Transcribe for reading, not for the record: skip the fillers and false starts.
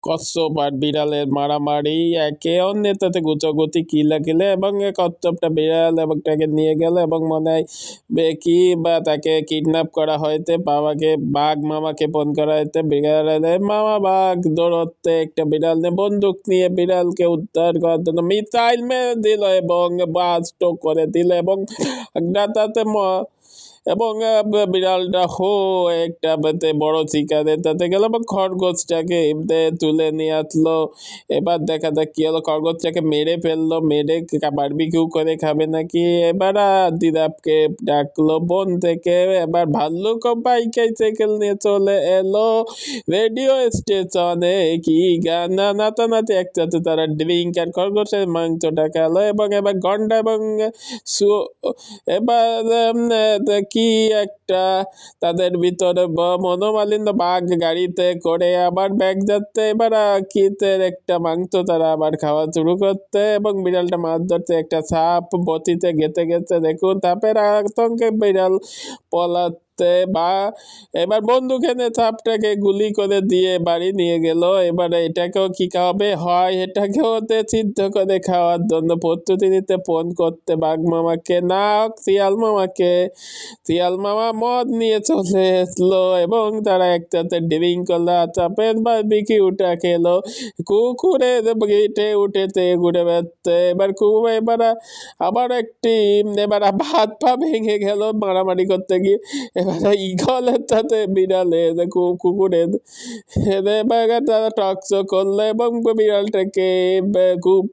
কচ্ছপ আর বিড়ালের মারামারি, একে অন্যের সাথে গুচাগুচি কিলাকিলে, এবং কচ্ছপটা বিড়াল এবং তাকে নিয়ে গেল এবং মনে হয় কি বা তাকে কিডন্যাপ করা হয়েছে। বাবাকে বাঘ মামাকে ফোন করা হয়েছে, বিড়ালের মামা বাঘ দৌড়তে একটা বিড়াল নিয়ে বন্দুক নিয়ে বিড়ালকে উদ্ধার করার জন্য মিসাইল মেরে দিল এবং বাস্ট করে দিল এবং তাতে এবং বিড়ালটা একটা বড় শিকারের তাতে গেল এবং খরগোশটাকে তুলে নিয়ে আসলো। এবার দেখা যাক কি হলো, খরগোশটাকে মেরে ফেললো, মেরে বারবিকিউ করে খাবে নাকি। এবার জিরাফকে ডাকলো বন থেকে, এবার ভাল্লুক বাইসাইকেল নিয়ে চলে এলো রেডিও স্টেশনে, কি গান নাচানাচি একসাথে তারা ড্রিঙ্ক আর খরগোশের মাংসটা খেলো এবং এবার গন্ডা এবং এবার কি একটা তাদের ভিতরে মনোমালিন্য, বাঘ গাড়িতে করে আবার ব্যাগ যাচ্ছে। এবার কিতের একটা মাংস তারা আবার খাওয়া শুরু করতে এবং বিড়ালটা মাছ ধরছে, একটা সাপ বটিতে গেতে গেছে, দেখুন সাপের আতঙ্কে বিড়াল পলাচ্ছে বা এবার বন্দুক এনে সাপটাকে গুলি করে দিয়ে বাড়ি নিয়ে গেল। এবারে এটাকেও কি খাওয়াবে হয়, এটাকেও সিদ্ধ করে খাওয়ার জন্য প্রস্তুতি নিতে ফোন করতে বাঘ মামাকে, না শিয়াল মামাকে। শিয়াল মামা মদ নিয়ে চলে এসলো এবং তারা একসাথে ড্রিঙ্ক করলো, চাপের বারবিকিউটা খেলো, কুকুরের গিটে উঠেতে ঘুরে বেড়াচ্ছে। এবার আবার এবার হাত পা ভেঙে গেল মারামারি করতে গিয়ে। এবার ঈগলের সাথে বিড়ালের কুকুরের এবার তারা টকশো করলো এবং বিড়ালটাকে খুব